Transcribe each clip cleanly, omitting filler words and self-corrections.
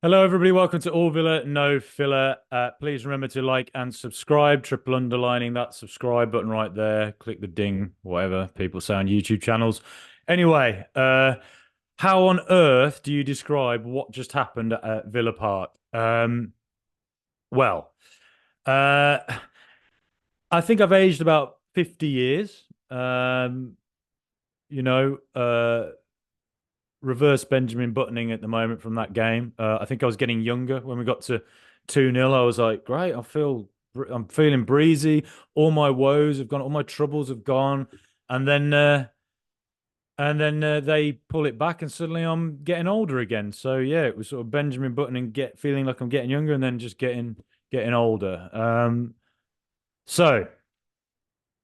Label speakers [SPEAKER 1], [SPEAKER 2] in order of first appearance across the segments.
[SPEAKER 1] Hello, everybody. Welcome to All Villa, No Filler. Please remember to like and subscribe. Triple underlining that subscribe button right there. Click the ding, whatever people say on YouTube channels. Anyway, how on earth do you describe what just happened at Villa Park? Well, uh, I think I've aged about 50 years. You know, reverse Benjamin buttoning at the moment from that game. I think I was getting younger when we got to 2-0. I was like, great, I'm feeling breezy. All my woes have gone, all my troubles have gone. And then they pull it back and suddenly I'm getting older again. So yeah, it was sort of Benjamin buttoning, get feeling like I'm getting younger and then just getting older. So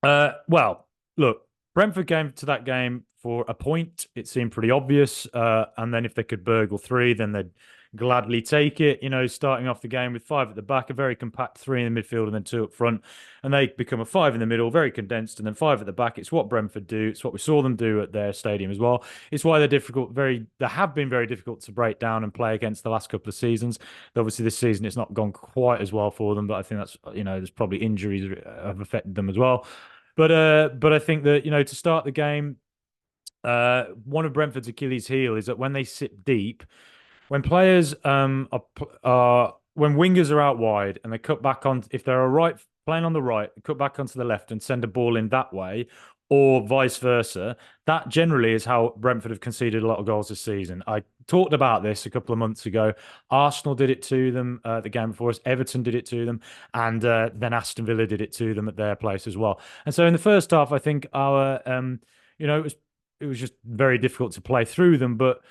[SPEAKER 1] well, look, Brentford came to that game for a point. It seemed pretty obvious. And then if they could burgle three, then they'd gladly take it. You know, starting off the game with five at the back, a very compact three in the midfield, and then two up front. And they become a five in the middle, very condensed, and then five at the back. It's what Brentford do. It's what we saw them do at their stadium as well. It's why they have been very difficult to break down and play against the last couple of seasons. Obviously, this season it's not gone quite as well for them, but I think that's, there's probably injuries have affected them as well. But I think that, to start the game, one of Brentford's Achilles' heel is that when they sit deep, when players are when wingers are out wide and they cut back on, if they're a right playing on the right, cut back onto the left and send a ball in that way, or vice versa. That generally is how Brentford have conceded a lot of goals this season. I talked about this a couple of months ago. Arsenal did it to them the game before us. Everton did it to them, and then Aston Villa did it to them at their place as well. And so in the first half, I think it was just very difficult to play through them, but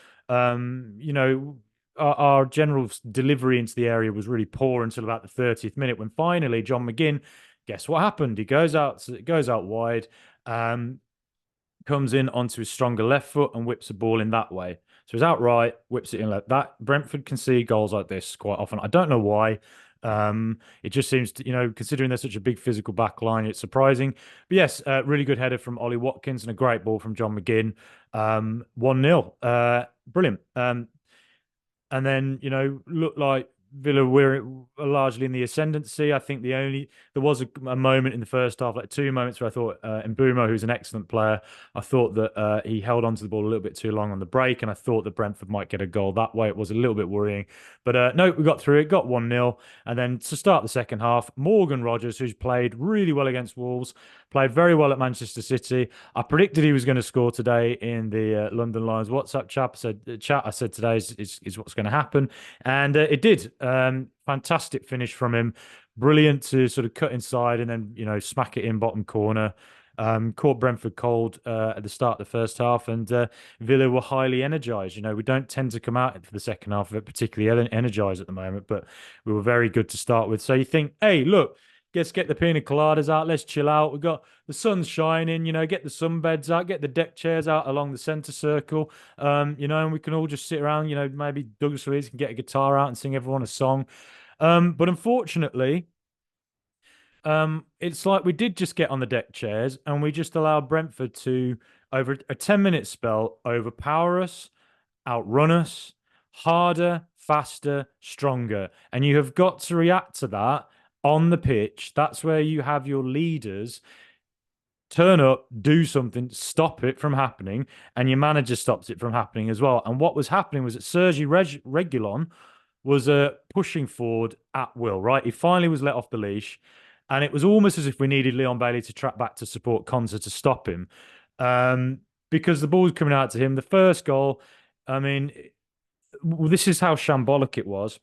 [SPEAKER 1] our general delivery into the area was really poor until about the 30th minute when finally John McGinn, guess what happened? He goes out wide, comes in onto his stronger left foot and whips the ball in that way. So he's out right, whips it in left. That Brentford can see goals like this quite often. I don't know why. It just seems to, considering they're such a big physical back line, it's surprising. But yes, really good header from Ollie Watkins and a great ball from John McGinn. 1-0. Brilliant. And then, looked like Villa were largely in the ascendancy. I think there was a moment in the first half, like two moments where I thought Mbeumo, who's an excellent player, I thought that he held on to the ball a little bit too long on the break, and I thought that Brentford might get a goal that way. It was a little bit worrying. But no, we got through it, got 1-0. And then to start the second half, Morgan Rogers, who's played really well against Wolves, played very well at Manchester City. I predicted he was going to score today in the London Lions WhatsApp chat. I said today is what's going to happen. And it did. Fantastic finish from him. Brilliant to sort of cut inside and then, smack it in bottom corner. Caught Brentford cold at the start of the first half, and Villa were highly energised. We don't tend to come out for the second half of it particularly energised at the moment, but we were very good to start with. So you think, hey, look, let's get the pina coladas out. Let's chill out. We've got the sun's shining, get the sunbeds out, get the deck chairs out along the centre circle, and we can all just sit around, maybe Douglas Luiz can get a guitar out and sing everyone a song. But unfortunately, it's like we did just get on the deck chairs and we just allowed Brentford to, over a 10-minute spell, overpower us, outrun us, harder, faster, stronger. And you have got to react to that on the pitch. That's where you have your leaders turn up, do something, stop it from happening, and your manager stops it from happening as well. And what was happening was that Sergi Reguilon was pushing forward at will, right? He finally was let off the leash, and it was almost as if we needed Leon Bailey to track back to support Konsa to stop him, because the ball was coming out to him. The first goal, I mean, this is how shambolic it was.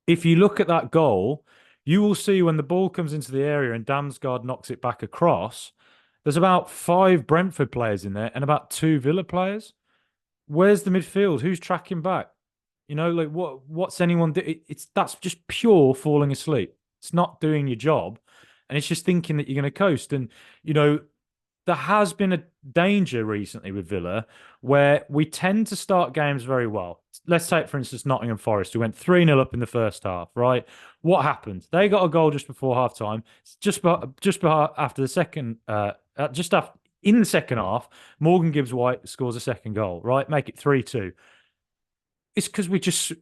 [SPEAKER 1] If you look at that goal, you will see when the ball comes into the area and Damsgaard knocks it back across, there's about 5 Brentford players in there and about 2 Villa players. Where's the midfield? Who's tracking back? Like what's anyone do? That's just pure falling asleep. It's not doing your job, and it's just thinking that you're going to coast. And there has been a danger recently with Villa where we tend to start games very well. Let's take, for instance, Nottingham Forest, who went 3-0 up in the first half, right? What happened? They got a goal just before half time. After the second, just after in the second half, Morgan Gibbs White scores a second goal, right? Make it 3-2. It's because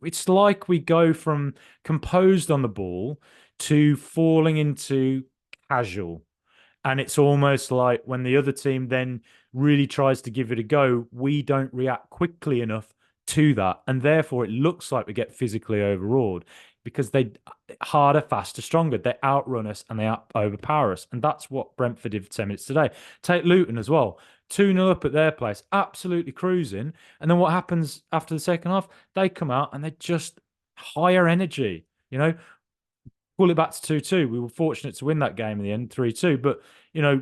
[SPEAKER 1] it's like we go from composed on the ball to falling into casual. And it's almost like when the other team then really tries to give it a go, we don't react quickly enough to that. And therefore, it looks like we get physically overawed because they harder, faster, stronger. They outrun us and they overpower us. And that's what Brentford did for 10 minutes today. Take Luton as well. 2-0 up at their place, absolutely cruising. And then what happens after the second half? They come out and they're just higher energy. Pull it back to 2-2. We were fortunate to win that game in the end, 3-2. But, you know,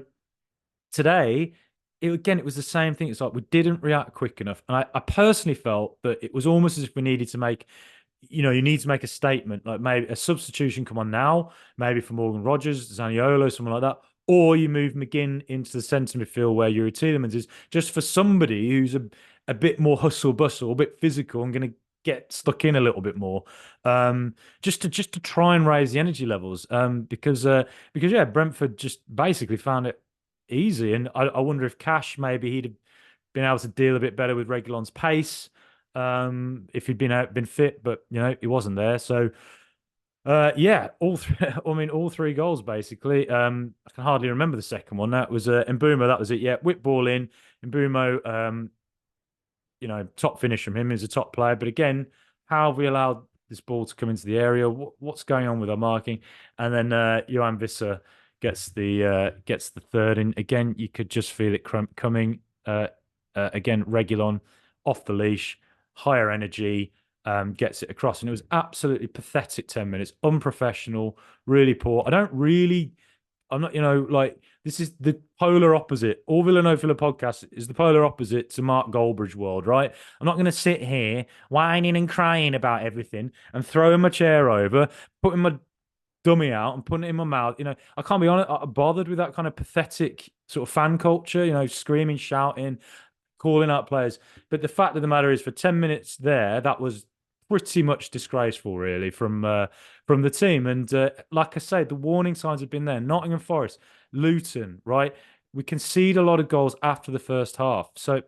[SPEAKER 1] today, it was the same thing. It's like we didn't react quick enough. And I personally felt that it was almost as if we needed to make, you need to make a statement, like maybe a substitution come on now, maybe for Morgan Rogers, Zaniolo, someone like that. Or you move McGinn into the centre midfield where Yuri Tielemans is, just for somebody who's a bit more hustle bustle, a bit physical, and going to get stuck in a little bit more, just to try and raise the energy levels. Because yeah, Brentford just basically found it easy, and I wonder if Cash maybe he'd have been able to deal a bit better with Reguilon's pace, if he'd been fit, but he wasn't there. So yeah, all three. I mean, all three goals basically. I can hardly remember the second one. That was Mbeumo. That was it. Yeah, whip ball in. Mbeumo. Top finish from him. He's a top player. But again, how have we allowed this ball to come into the area? What's going on with our marking? And then Johan Visser gets the third. And again, you could just feel it coming. Again, Reguilon off the leash, higher energy, gets it across. And it was absolutely pathetic 10 minutes, unprofessional, really poor. I'm not, like this is the polar opposite. All Villa No Villa podcast is the polar opposite to Mark Goldbridge world, right? I'm not going to sit here whining and crying about everything and throwing my chair over, putting my dummy out and putting it in my mouth. I can't be honest, bothered with that kind of pathetic sort of fan culture, screaming, shouting, calling out players. But the fact of the matter is, for 10 minutes there, that was pretty much disgraceful, really, from the team. And like I say, the warning signs have been there. Nottingham Forest, Luton, right? We concede a lot of goals after the first half. So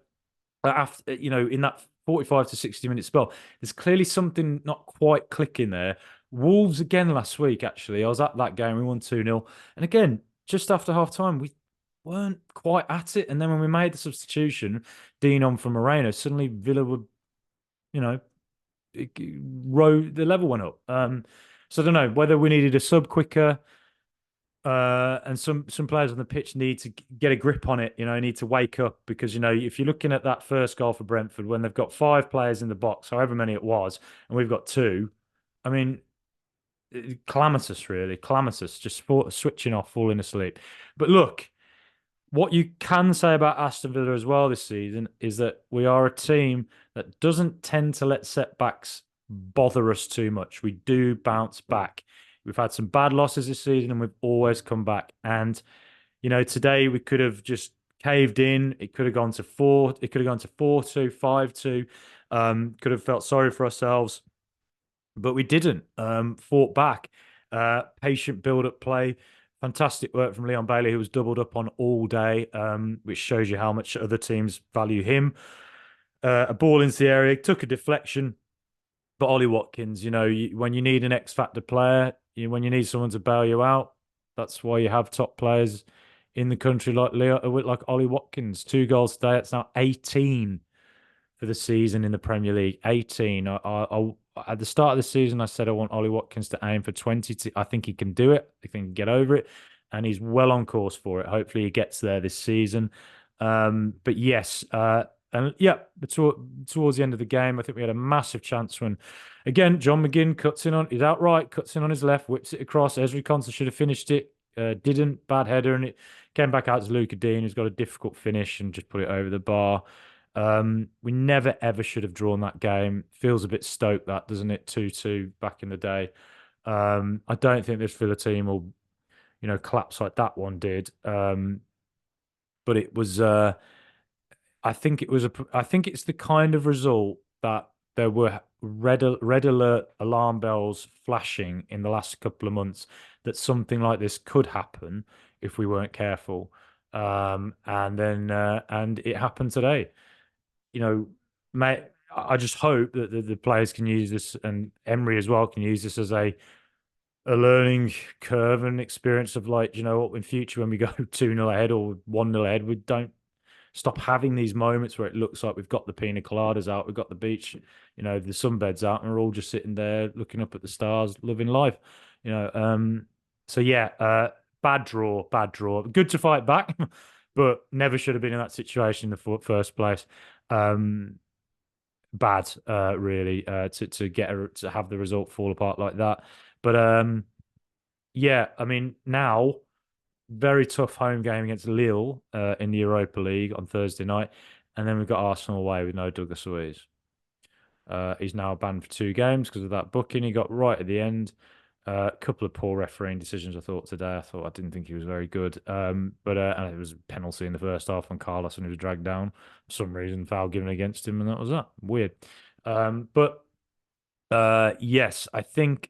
[SPEAKER 1] after in that 45 to 60-minute spell, there's clearly something not quite clicking there. Wolves again last week, actually. I was at that game. We won 2-0. And again, just after half time, we weren't quite at it. And then when we made the substitution, Dean on from Moreno, suddenly Villa were, you know, the level went up. So I don't know whether we needed a sub quicker, and some players on the pitch need to get a grip on it. Need to wake up, because if you're looking at that first goal for Brentford, when they've got 5 players in the box, however many it was, and we've got 2, I mean, calamitous, really, calamitous, just switching off, falling asleep. But look, what you can say about Aston Villa as well this season is that we are a team that doesn't tend to let setbacks bother us too much. We do bounce back. We've had some bad losses this season and we've always come back. And, today we could have just caved in. It could have gone to 4. It could have gone to 4-2, 5-2. Could have felt sorry for ourselves, but we didn't. Fought back. Patient build-up play. Fantastic work from Leon Bailey, who was doubled up on all day, which shows you how much other teams value him. A ball into the area, took a deflection. But Ollie Watkins, when you need an X factor player, when you need someone to bail you out, that's why you have top players in the country like Ollie Watkins. 2 goals today. It's now 18 for the season in the Premier League. 18. At the start of the season, I said I want Ollie Watkins to aim for 20. I think he can do it. I think he can get over it. And he's well on course for it. Hopefully he gets there this season. But yes, and yeah, towards the end of the game, I think we had a massive chance when, again, John McGinn he's outright, cuts in on his left, whips it across. Ezri Konsa should have finished it. Didn't. Bad header, and it came back out to Luca Dean, who's got a difficult finish and just put it over the bar. We never ever should have drawn that game. Feels a bit Stoke, that, doesn't it? 2-2 back in the day. I don't think this Villa team will, collapse like that one did. But it was. I think it's the kind of result that there were red alert alarm bells flashing in the last couple of months that something like this could happen if we weren't careful. And it happened today. You know, mate. I just hope that the players can use this, and Emery as well can use this as a learning curve and experience of, like, you know what, in future when we go 2-0 ahead or 1-0 ahead, we don't stop having these moments where it looks like we've got the pina coladas out, we've got the beach, the sunbeds out, and we're all just sitting there looking up at the stars, living life. You know, so yeah, bad draw, bad draw. Good to fight back, but never should have been in that situation in the first place. Um, Bad, really, to to have the result fall apart like that. But yeah, I mean, now very tough home game against Lille in the Europa League on Thursday night, and then we've got Arsenal away with no Douglas Luiz. He's now banned for 2 games because of that booking he got right at the end. A couple of poor refereeing decisions, I thought, today. I didn't think he was very good. But and it was a penalty in the first half on Carlos and he was dragged down. For some reason, foul given against him, and that was that. Weird. But yes, I think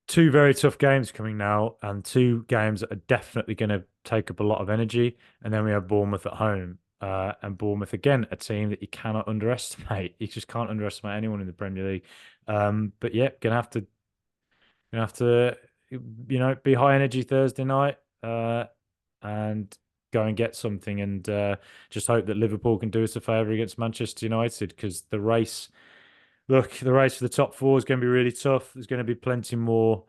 [SPEAKER 1] two very tough games coming now, and two games that are definitely going to take up a lot of energy. And then we have Bournemouth at home. And Bournemouth, again, a team that you cannot underestimate. You just can't underestimate anyone in the Premier League. But yeah, gonna have to, be high energy Thursday night, and go and get something, and just hope that Liverpool can do us a favour against Manchester United, because the race for the top four is going to be really tough. There's going to be plenty more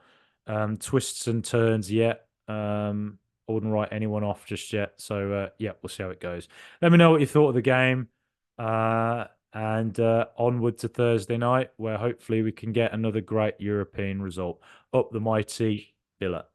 [SPEAKER 1] twists and turns yet. I wouldn't write anyone off just yet. So yeah, we'll see how it goes. Let me know what you thought of the game. And onward to Thursday night, where hopefully we can get another great European result. Up the mighty Villa.